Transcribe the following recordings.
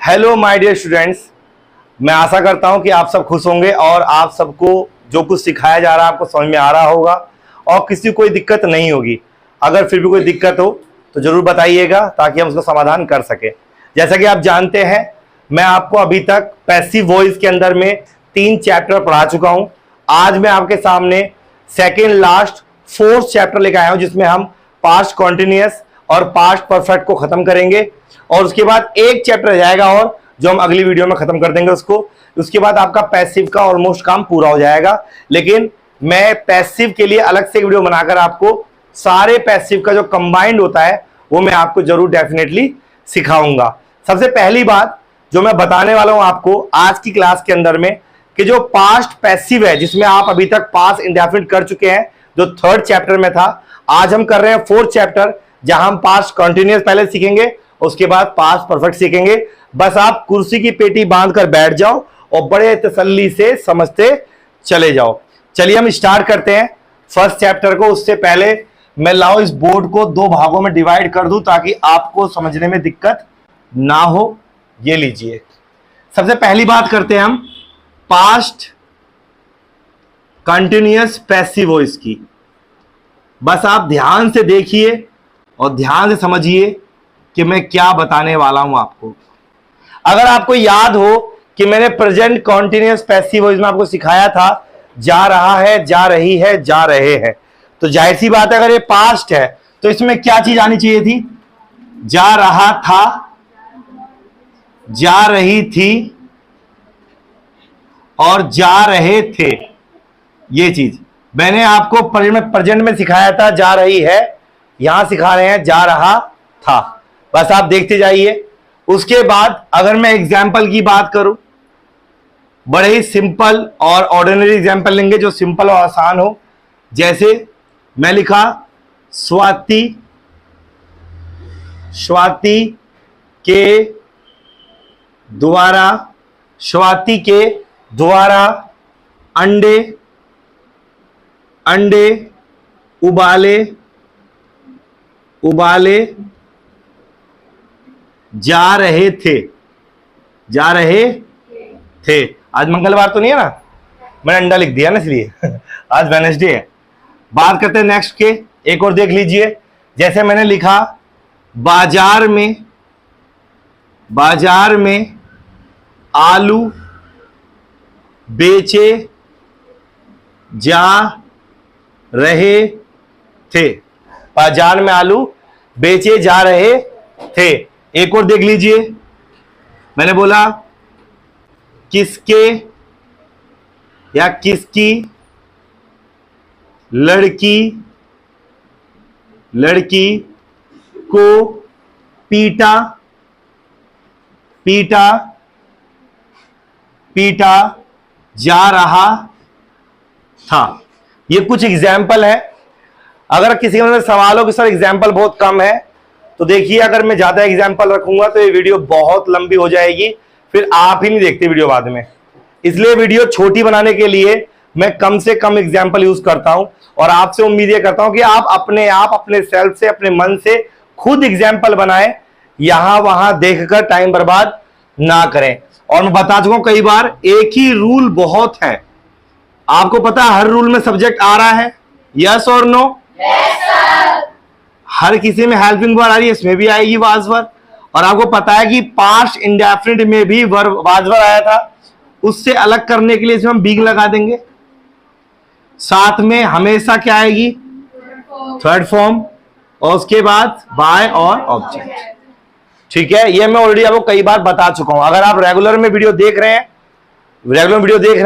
Hello my dear students, मैं आशा करता हूं कि आप सब खुश होंगे और आप सबको जो कुछ सिखाया जा रहा है आपको समझ में आ रहा होगा और किसी को कोई दिक्कत नहीं होगी। अगर फिर भी कोई दिक्कत हो तो जरूर बताइएगा ताकि हम उसका समाधान कर सके। जैसा कि आप जानते हैं, मैं आपको अभी तक पैसिव वॉइस के अंदर में 3 चैप्टर पढ़ा चुका हूं। आज मैं आपके सामने सेकेंड लास्ट 4th चैप्टर लेकर आया हूं, जिसमें हम पास्ट कॉन्टिन्यूअस और पास्ट परफेक्ट को खत्म करेंगे और उसके बाद एक चैप्टर रह जाएगा और जो हम अगली वीडियो में खत्म कर देंगे उसको। उसके बाद आपका पैसिव का ऑलमोस्ट काम पूरा हो जाएगा। लेकिन मैं पैसिव के लिए अलग से एक वीडियो बनाकर आपको सारे पैसिव का जो कंबाइंड होता है वो मैं आपको जरूर डेफिनेटली सिखाऊंगा। सबसे पहली बात जो मैं बताने वाला हूं आपको आज की क्लास के अंदर में कि जो पास्ट पैसिव है, जिसमें आप अभी तक पास्ट इंडेफिनिट कर चुके हैं, जो 3rd चैप्टर में था, आज हम कर रहे हैं 4th चैप्टर, जहां हम पास्ट कंटिन्यूअस पहले सीखेंगे, उसके बाद पास्ट परफेक्ट सीखेंगे। बस आप कुर्सी की पेटी बांधकर बैठ जाओ और बड़े तसल्ली से समझते चले जाओ। चलिए हम स्टार्ट करते हैं 1st चैप्टर को। उससे पहले मैं लाओ इस बोर्ड को 2 भागों में डिवाइड कर दूं ताकि आपको समझने में दिक्कत ना हो। ये लीजिए, सबसे पहली बात करते हैं हम पास्ट कंटिन्यूअस पैसिव वॉइस की। बस आप ध्यान से देखिए और ध्यान से समझिए कि मैं क्या बताने वाला हूं आपको। अगर आपको याद हो कि मैंने प्रेजेंट कॉन्टिन्यूअस पैसिव वॉइस में आपको सिखाया था जा रहा है, जा रही है, जा रहे हैं, तो जाहिर सी बात है अगर ये पास्ट है तो इसमें क्या चीज आनी चाहिए थी? जा रहा था, जा रही थी और जा रहे थे। ये चीज मैंने आपको प्रेजेंट में सिखाया था, जा रही है, यहां सिखा रहे हैं जा रहा था। बस आप देखते जाइए। उसके बाद अगर मैं एग्जाम्पल की बात करूं, बड़े ही सिंपल और ऑर्डिनरी एग्जाम्पल लेंगे जो सिंपल और आसान हो। जैसे मैं लिखा स्वाति के द्वारा, स्वाति के द्वारा अंडे उबाले जा रहे थे। आज मंगलवार तो नहीं है ना, मैंने अंडा लिख दिया ना इसलिए आज वेडनेसडे है। बात करते हैं नेक्स्ट के, एक और देख लीजिए। जैसे मैंने लिखा बाजार में आलू बेचे जा रहे थे। बाजार में आलू बेचे जा रहे थे। एक और देख लीजिए, मैंने बोला किसके या किसकी लड़की को पीटा जा रहा था। ये कुछ एग्जाम्पल है। अगर किसी के अंदर सवाल हो कि सर एग्जाम्पल बहुत कम है, तो देखिए अगर मैं ज्यादा एग्जाम्पल रखूंगा तो ये वीडियो बहुत लंबी हो जाएगी, फिर आप ही नहीं देखते वीडियो बाद में। इसलिए वीडियो छोटी बनाने के लिए मैं कम से कम एग्जाम्पल यूज करता हूं और आपसे उम्मीद ये करता हूं कि आप अपने सेल्फ से, अपने मन से खुद एग्जाम्पल बनाएं, यहां वहां देखकर टाइम बर्बाद ना करें। और मैं बता चुका हूं कई बार, एक ही रूल बहुत है। आपको पता है हर रूल में सब्जेक्ट आ रहा है, यस और नो? हर किसी में हेल्पिंग वर्ड आ रही है, इसमें भी आएगी वाज वर्ड। और आपको पता है कि पास्ट इंडेफिनिट में भी वाज वर्ड आया था, उससे अलग करने के लिए इसमें हम बीग लगा देंगे। साथ में हमेशा क्या आएगी? 3rd फॉर्म, और उसके बाद बाय और ऑब्जेक्ट। ठीक है, ये मैं ऑलरेडी आपको कई बार बता चुका हूं। अगर आप रेगुलर में वीडियो देख रहे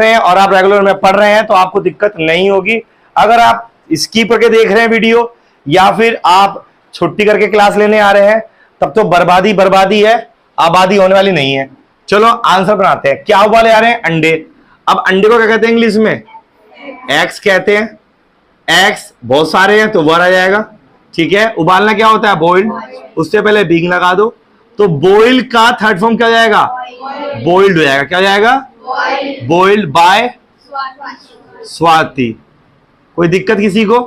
हैं और आप रेगुलर में पढ़ रहे हैं तो आपको दिक्कत नहीं होगी। अगर आप स्किप करके देख रहे हैं वीडियो या फिर आप छुट्टी करके क्लास लेने आ रहे हैं, तब तो बर्बादी है, आबादी होने वाली नहीं है। चलो आंसर बनाते हैं। क्या उबाले आ रहे हैं? अंडे। अब अंडे को क्या कहते हैं इंग्लिश में? एग्स कहते हैं। एग्स बहुत सारे हैं तो वर आ जाएगा। ठीक है, उबालना क्या होता है? बॉइल्ड। उससे पहले बीग लगा दो तो बॉइल्ड का 3rd फॉर्म क्या हो जाएगा? बॉइल्ड हो जाएगा। क्या हो जाएगा? Boiled by Swati. कोई दिक्कत किसी को?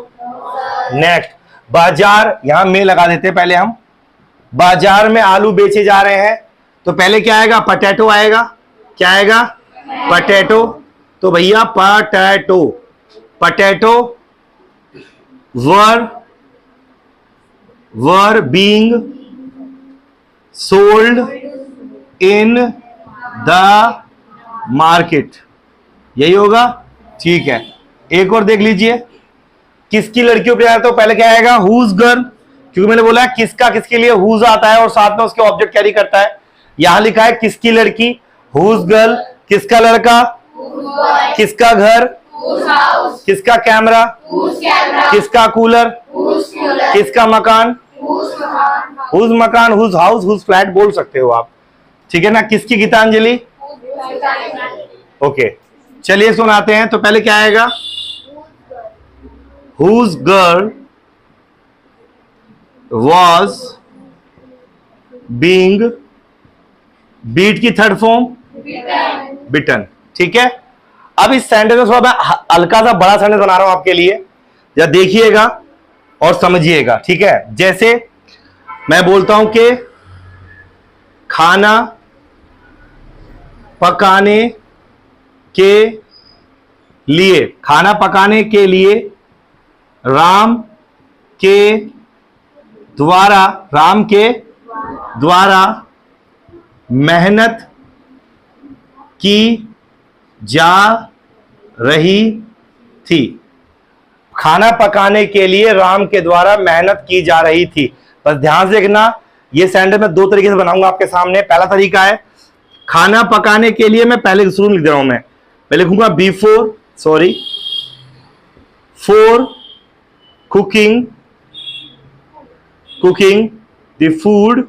नेक्स्ट, बाजार, यहां में लगा देते हैं पहले हम। बाजार में आलू बेचे जा रहे हैं तो पहले क्या आएगा, पोटैटो आएगा। क्या आएगा, पोटैटो। तो भैया potato, potato were being sold in the market, यही होगा। ठीक है, एक और देख लीजिए, किसकी लड़कियों पे तो पहले क्या आएगा, हुज गर्ल, क्योंकि मैंने बोला है किसका किसके लिए हुज आता है और साथ में उसके ऑब्जेक्ट कैरी करता है। यहां लिखा है किसकी लड़की, हुज गर्ल, किसका लड़का, किसका घर, किसका कैमरा, किसका कूलर, किसका मकान, हुज मकान, हुज हाउस, हुज फ्लैट बोल सकते हो आप, ठीक है ना। किसकी गीतांजलि, ओके। चलिए सुनाते हैं। तो पहले क्या आएगा, whose girl was being, beat की थर्ड फॉर्म बिटन, ठीक है। अब इस सेंटेंस में थोड़ा मैं हल्का सा बड़ा सेंटेंस बना रहा हूं आपके लिए, जरा देखिएगा और समझिएगा, ठीक है। जैसे मैं बोलता हूं कि खाना पकाने के लिए, खाना पकाने के लिए राम के द्वारा मेहनत की जा रही थी। खाना पकाने के लिए राम के द्वारा मेहनत की जा रही थी। बस ध्यान से देखना, ये सेंटेंस मैं दो तरीके से बनाऊंगा आपके सामने। पहला तरीका है, खाना पकाने के लिए मैं पहले शुरू लिख दे रहा हूं, मैं पहले लिखूंगा for cooking the food,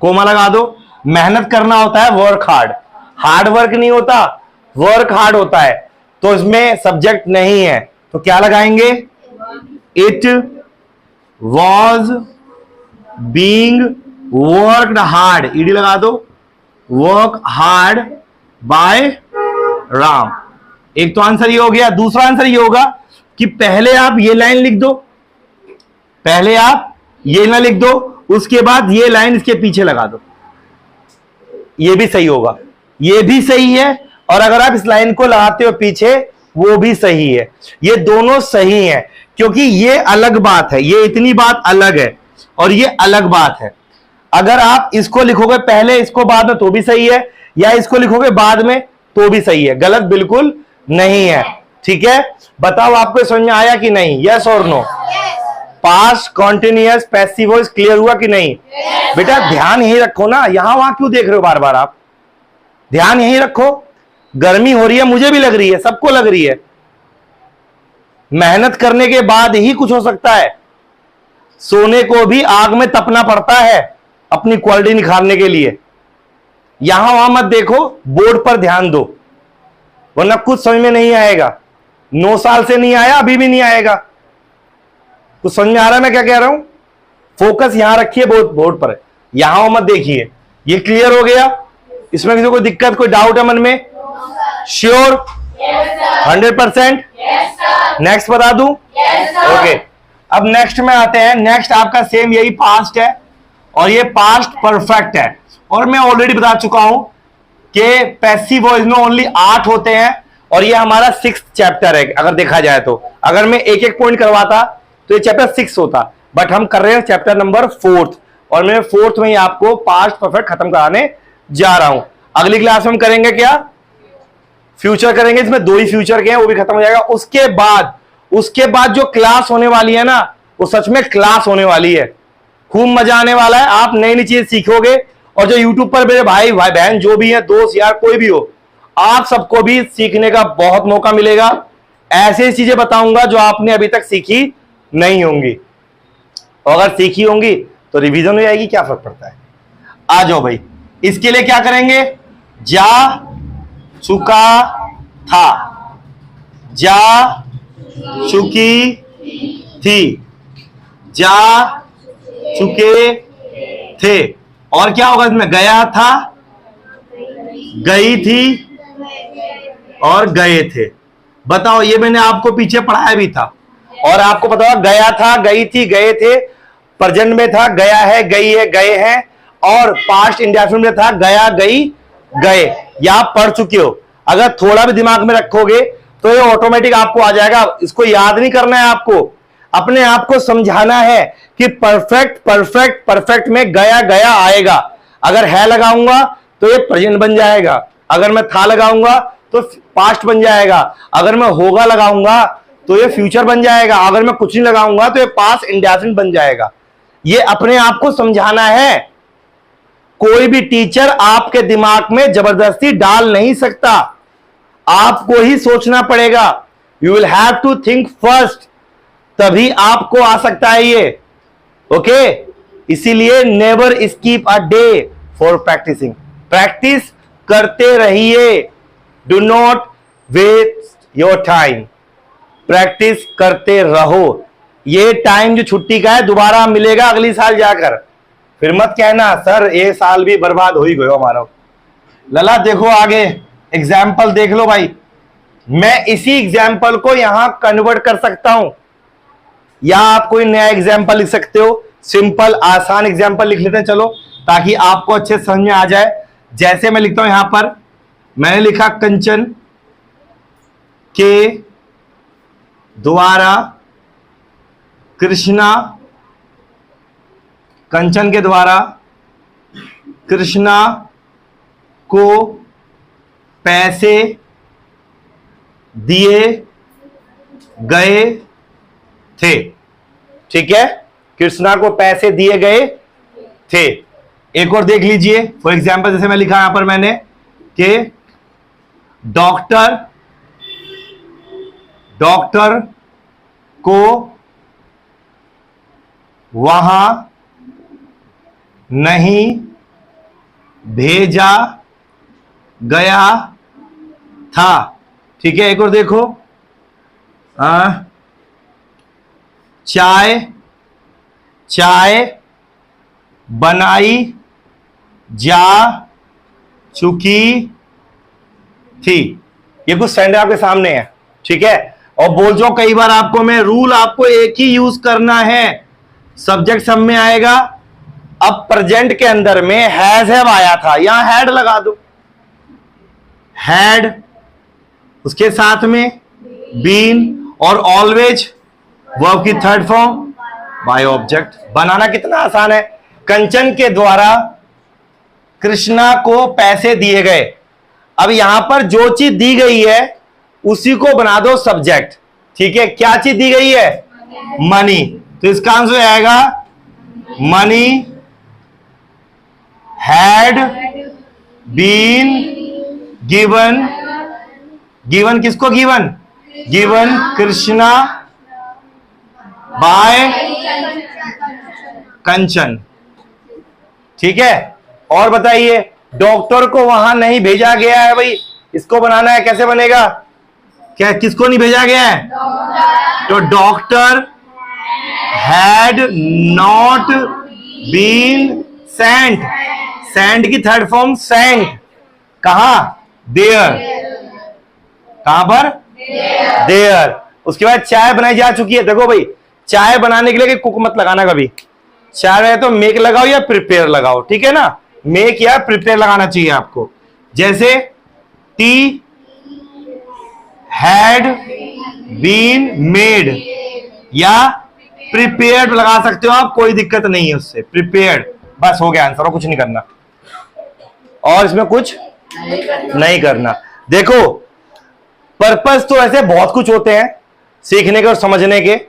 comma लगा दो। मेहनत करना होता है वर्क हार्ड, हार्ड वर्क नहीं होता, वर्क हार्ड होता है। तो इसमें सब्जेक्ट नहीं है, तो क्या लगाएंगे, it was being worked hard, ED लगा दो, वर्क हार्ड बाय राम। एक तो आंसर ये हो गया। दूसरा आंसर ये होगा कि पहले आप ये लाइन लिख दो, पहले आप ये ना लिख दो, उसके बाद ये लाइन इसके पीछे लगा दो, ये भी सही होगा, ये भी सही है। और अगर आप इस लाइन को लगाते हो पीछे, वो भी सही है। ये दोनों सही है, क्योंकि ये अलग बात है, ये इतनी बात अलग है और ये अलग बात है। अगर आप इसको लिखोगे पहले, इसको बाद में, तो भी सही है, या इसको लिखोगे बाद में तो भी सही है, गलत बिल्कुल नहीं है, ठीक है। बताओ आपको समझ में आया कि नहीं, यस और no. Past continuous passive voice clear हुआ कि नहीं? बेटा ध्यान यही रखो ना, यहां वहां क्यों देख रहे हो बार बार आप, ध्यान यही रखो। गर्मी हो रही है, मुझे भी लग रही है, सबको लग रही है। मेहनत करने के बाद ही कुछ हो सकता है। सोने को भी आग में तपना पड़ता है अपनी क्वालिटी निखारने के लिए। यहां वहां मत देखो, बोर्ड पर ध्यान दो, वरना कुछ समझ में नहीं आएगा। 9 साल से नहीं आया, अभी भी नहीं आएगा। कुछ समझ में आ रहा है मैं क्या कह रहा हूं? फोकस यहां रखिए, बोर्ड पर, यहां मत देखिए। ये क्लियर हो गया? इसमें किसी को कोई दिक्कत, कोई डाउट है मन में? श्योर? 100%? नेक्स्ट बता दूं? ओके। अब नेक्स्ट में आते हैं। नेक्स्ट आपका सेम यही पास्ट है और ये पास्ट परफेक्ट है। और मैं ऑलरेडी बता चुका हूं कि पैसिव वॉइस में ओनली 8 होते हैं और ये हमारा 6th चैप्टर है। अगर देखा जाए तो अगर मैं एक एक पॉइंट करवाता तो ये चैप्टर 6 होता, बट हम कर रहे हैं चैप्टर नंबर 4th और मैं 4th में ही आपको पास्ट परफेक्ट खत्म कराने जा रहा हूं। अगली क्लास में हम करेंगे क्या? फ्यूचर करेंगे, इसमें 2 ही फ्यूचर के हैं, वो भी खत्म हो जाएगा। उसके बाद जो क्लास होने वाली है ना, वो सच में क्लास होने वाली है, खूब मजा आने वाला है। आप नई नई चीजें सीखोगे और जो यूट्यूब पर मेरे भाई बहन जो भी है, दोस्त यार कोई भी हो, आप सबको भी सीखने का बहुत मौका मिलेगा। ऐसी चीजें बताऊंगा जो आपने अभी तक सीखी नहीं होंगी, और अगर सीखी होंगी तो रिवीजन हो जाएगी, क्या फर्क पड़ता है। आ जाओ भाई, इसके लिए क्या करेंगे? जा चुका था, जा चुकी थी, जा चुके थे, और क्या होगा इसमें? गया था, गई थी और गए थे। बताओ, ये मैंने आपको पीछे पढ़ाया भी था और आपको पता होगा, गया था, गई थी, गए थे, प्रेजेंट में था, गया है, गई है, गए हैं, और पास्ट इंडेफिनिट में था गया, गई, गए। या आप पढ़ चुके हो। अगर थोड़ा भी दिमाग में रखोगे तो ये ऑटोमेटिक आपको आ जाएगा। इसको याद नहीं करना है, आपको अपने आप को समझाना है कि परफेक्ट परफेक्ट परफेक्ट में गया गया आएगा। अगर है लगाऊंगा तो ये प्रेजेंट बन जाएगा, अगर मैं था लगाऊंगा तो पास्ट बन जाएगा, अगर मैं होगा लगाऊंगा तो ये फ्यूचर बन जाएगा, अगर मैं कुछ नहीं लगाऊंगा तो ये पास्ट इंडेफिनिट बन जाएगा। ये अपने आप को समझाना है। कोई भी टीचर आपके दिमाग में जबरदस्ती डाल नहीं सकता, आपको ही सोचना पड़ेगा। You will have to think first, तभी आपको आ सकता है ये। ओके, इसीलिए never skip a day for practising. Practice करते रहिए, do not waste your time. Practice करते रहो। ये टाइम जो छुट्टी का है दोबारा मिलेगा अगली साल जाकर। फिर मत कहना सर ये साल भी बर्बाद हो ही गयो हमारा। लला देखो आगे एग्जाम्पल देख लो भाई। मैं इसी एग्जाम्पल को यहां कन्वर्ट कर सकता हूं, या आप कोई नया एग्जाम्पल लिख सकते हो। सिंपल आसान एग्जाम्पल लिख लेते हैं चलो, ताकि आपको अच्छे समझ में आ जाए। जैसे मैं लिखता हूं यहां पर, मैंने लिखा कंचन के द्वारा कृष्णा, कंचन के द्वारा कृष्णा को पैसे दिए गए थे। ठीक है, कृष्णा को पैसे दिए गए थे। एक और देख लीजिए फॉर एग्जाम्पल, जैसे मैं लिखा यहां पर मैंने कि डॉक्टर को वहां नहीं भेजा गया था। ठीक है, एक और देखो, चाय बनाई जा चुकी थी। ये कुछ सेंटेंस आपके सामने है। ठीक है, और बोल जो कई बार आपको मैं रूल आपको एक ही यूज करना है। सब्जेक्ट सब में आएगा। अब प्रेजेंट के अंदर में हैज हैव आया था, यहां हैड लगा दो। हैड, उसके साथ में बीन और ऑलवेज वर्ब की थर्ड फॉर्म बाय ऑब्जेक्ट। बनाना कितना आसान है। कंचन के द्वारा कृष्णा को पैसे दिए गए। अब यहां पर जो चीज दी गई है उसी को बना दो सब्जेक्ट। ठीक है, क्या चीज दी गई है? मनी। तो इसका आंसर आएगा money had been given. Given किसको? Given Krishna by Kanchan. ठीक है, और बताइए, डॉक्टर को वहां नहीं भेजा गया है भाई, इसको बनाना है। कैसे बनेगा? क्या किसको नहीं भेजा गया है? तो doctor had not been sent. Sent की थर्ड फॉर्म सेंट। कहां? देयर। कहां पर? देयर। उसके बाद चाय बनाई जा चुकी है। देखो भाई, चाय बनाने के लिए कुक मत लगाना कभी। चाय है तो मेक लगाओ या प्रिपेयर लगाओ। ठीक है ना, मेक या प्रिपेयर लगाना चाहिए आपको। जैसे टी हैड बीन मेड या प्रिपेयर्ड लगा सकते हो आप, कोई दिक्कत नहीं है उससे। प्रिपेयर्ड बस हो गया आंसर, और कुछ नहीं करना, और इसमें कुछ नहीं करना। देखो, पर्पस तो ऐसे बहुत कुछ होते हैं सीखने के और समझने के,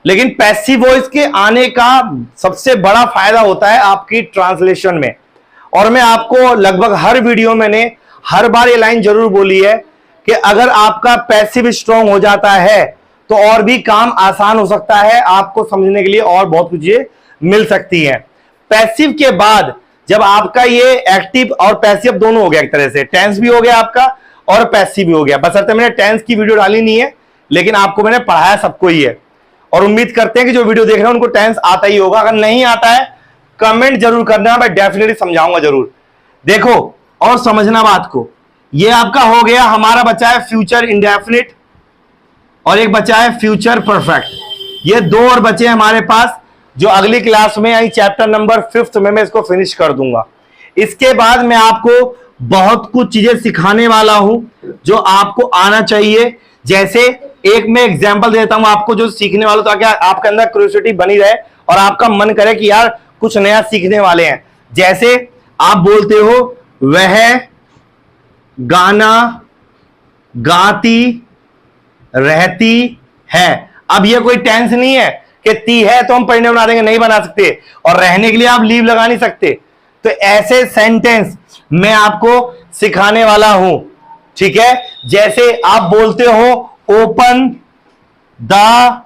लेकिन पैसिव वॉइस के आने का सबसे बड़ा फायदा होता है आपकी ट्रांसलेशन में। और मैं आपको लगभग हर वीडियो मैंने हर बार ये लाइन जरूर बोली है कि अगर आपका पैसिव स्ट्रांग हो जाता है तो और भी काम आसान हो सकता है, आपको समझने के लिए और बहुत कुछ ये मिल सकती है। पैसिव के बाद जब आपका ये एक्टिव और पैसिव दोनों हो गया, एक तरह से टेंस भी हो गया आपका और पैसिव भी हो गया। बशर्ते मैंने टेंस की वीडियो डाली नहीं है, लेकिन आपको मैंने पढ़ाया सबको ही है, और उम्मीद करते हैं कि जो वीडियो देख रहे हैं उनको टेंस आता ही होगा। अगर नहीं आता है कमेंट जरूर करना, मैं डेफिनेटली समझाऊंगा जरूर। देखो और समझना बात को, ये आपका हो गया, हमारा बचा है फ्यूचर इंडेफिनिट और एक बचा है फ्यूचर परफेक्ट। ये दो और बचे हमारे पास। जो अगली क्लास में यानी चैप्टर नंबर 5th में मैं इसको फिनिश कर दूंगा। इसके बाद मैं आपको बहुत कुछ चीजें सिखाने वाला हूं जो आपको आना चाहिए। जैसे एक मैं एग्जांपल देता हूं आपको जो सीखने वालों, ताकि आपके अंदर क्यूरियोसिटी बनी रहे और आपका मन करे कि यार कुछ नया सीखने वाले हैं। जैसे आप बोलते हो वह गाना गाती रहती है। अब ये कोई टेंस नहीं है कि ती है तो हम पढ़ने बना देंगे, नहीं बना सकते, और रहने के लिए आप लीव लगा नहीं सकते। तो ऐसे सेंटेंस मैं आपको सिखाने वाला हूं, ठीक है। जैसे आप बोलते हो ओपन द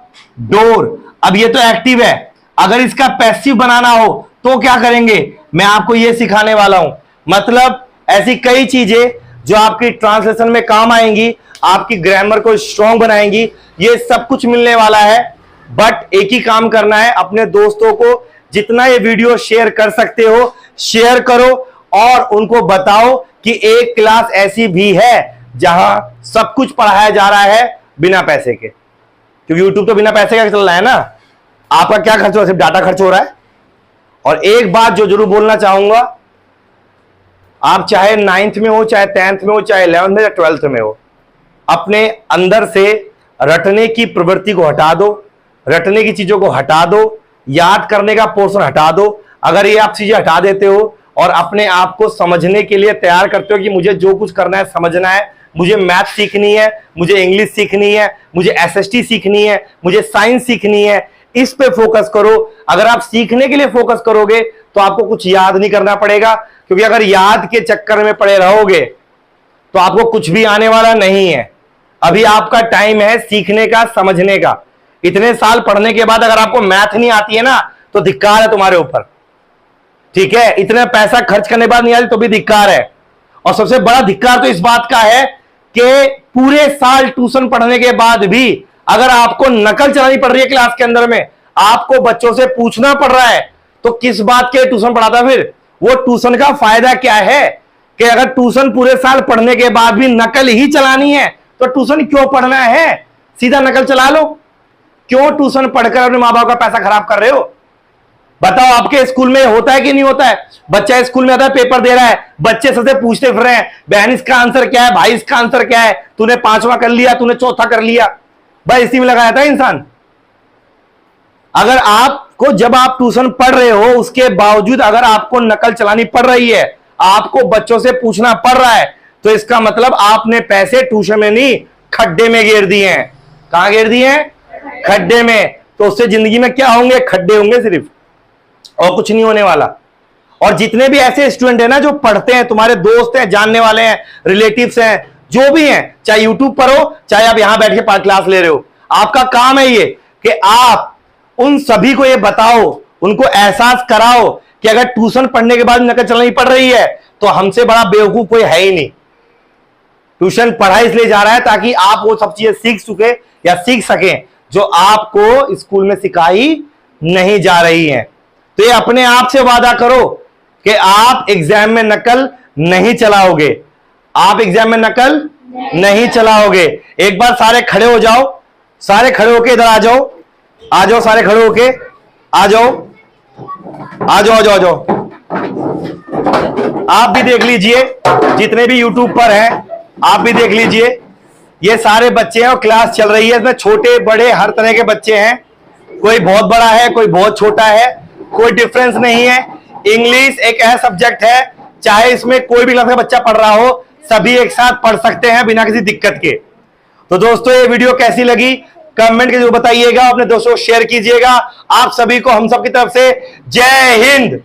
डोर, अब ये तो एक्टिव है, अगर इसका पैसिव बनाना हो तो क्या करेंगे, मैं आपको ये सिखाने वाला हूं। मतलब ऐसी कई चीजें जो आपकी ट्रांसलेशन में काम आएंगी, आपकी ग्रामर को स्ट्रॉन्ग बनाएंगी, ये सब कुछ मिलने वाला है। बट एक ही काम करना है, अपने दोस्तों को जितना ये वीडियो शेयर कर सकते हो शेयर करो और उनको बताओ कि एक क्लास ऐसी भी है जहां सब कुछ पढ़ाया जा रहा है बिना पैसे के, क्योंकि यूट्यूब तो बिना पैसे का चल रहा है ना। आपका क्या खर्च हो रहा है, सिर्फ डाटा खर्च हो रहा है। और एक बात जो जरूर बोलना चाहूंगा, आप चाहे 9th में हो, चाहे 10th में हो, चाहे 11th में या 12th में हो, अपने अंदर से रटने की प्रवृत्ति को हटा दो, रटने की चीजों को हटा दो, याद करने का पोर्शन हटा दो। अगर ये आप चीजें हटा देते हो और अपने आप को समझने के लिए तैयार करते हो कि मुझे जो कुछ करना है समझना है, मुझे मैथ सीखनी है, मुझे इंग्लिश सीखनी है, मुझे एसएसटी सीखनी है, मुझे साइंस सीखनी है, इस पे फोकस करो। अगर आप सीखने के लिए फोकस करोगे तो आपको कुछ याद नहीं करना पड़ेगा, क्योंकि अगर याद के चक्कर में पड़े रहोगे तो आपको कुछ भी आने वाला नहीं है। अभी आपका टाइम है सीखने का, समझने का। इतने साल पढ़ने के बाद अगर आपको मैथ नहीं आती है ना तो धिक्कार है तुम्हारे ऊपर, ठीक है। इतना पैसा खर्च करने के बाद नहीं आती तो भी धिक्कार है। और सबसे बड़ा धिक्कार तो इस बात का है कि पूरे साल ट्यूशन पढ़ने के बाद भी अगर आपको नकल चलानी पड़ रही है क्लास के अंदर में, आपको बच्चों से पूछना पड़ रहा है, तो किस बात के ट्यूशन पढ़ाता फिर? वो ट्यूशन का फायदा क्या है कि अगर ट्यूशन पूरे साल पढ़ने के बाद भी नकल ही चलानी है तो ट्यूशन क्यों पढ़ना है? सीधा नकल चला लो। क्यों ट्यूशन पढ़कर अपने माँ बाप का पैसा खराब कर रहे हो? बताओ, आपके स्कूल में होता है कि नहीं होता है? बच्चा स्कूल में आता है, पेपर दे रहा है, बच्चे सबसे पूछते फिर रहे हैं, बहन इसका आंसर क्या है, भाई इसका आंसर क्या है, तूने 5वां कर लिया, तूने 4था कर लिया। भाई इसी में लगाया था इंसान। अगर आपको जब आप ट्यूशन पढ़ रहे हो उसके बावजूद अगर आपको नकल चलानी पड़ रही है, आपको बच्चों से पूछना पड़ रहा है, तो इसका मतलब आपने पैसे ट्यूशन में नहीं खड्डे में गिर दिए हैं। कहां गिर दिए हैं? खड्डे में। तो उससे जिंदगी में क्या होंगे? खड्डे होंगे सिर्फ, और कुछ नहीं होने वाला। और जितने भी ऐसे स्टूडेंट हैं ना जो पढ़ते हैं, तुम्हारे दोस्त हैं, जानने वाले हैं, रिलेटिव्स हैं, जो भी हैं, चाहे यूट्यूब पर हो चाहे आप यहां बैठ के क्लास ले रहे हो, आपका काम है ये कि आप उन सभी को ये बताओ, उनको एहसास कराओ कि अगर ट्यूशन पढ़ने के बाद नकल चलानी पड़ रही है तो हमसे बड़ा बेवकूफ कोई है ही नहीं। ट्यूशन पढ़ा इसलिए जा रहा है ताकि आप वो सब चीजें सीख सके या सीख सकें जो आपको स्कूल में सिखाई नहीं जा रही हैं। तो ये अपने आप से वादा करो कि आप एग्जाम में नकल नहीं चलाओगे। आप एग्जाम में नकल नहीं चलाओगे। एक बार सारे खड़े हो जाओ, सारे खड़े होके इधर आ जाओ, आ जाओ, सारे खड़े होके आ जाओ, आ जाओ, आ जाओ, आ जाओ। आप भी देख लीजिए, जितने भी यूट्यूब पर हैं आप भी देख लीजिए, ये सारे बच्चे हैं और क्लास चल रही है। इसमें छोटे बड़े हर तरह के बच्चे हैं, कोई बहुत बड़ा है, कोई बहुत छोटा है, कोई डिफरेंस नहीं है। इंग्लिश एक ऐसा सब्जेक्ट है, चाहे इसमें कोई भी क्लास का बच्चा पढ़ रहा हो, सभी एक साथ पढ़ सकते हैं बिना किसी दिक्कत के। तो दोस्तों ये वीडियो कैसी लगी कमेंट के जरूर बताइएगा, अपने दोस्तों को शेयर कीजिएगा। आप सभी को हम सब की तरफ से जय हिंद।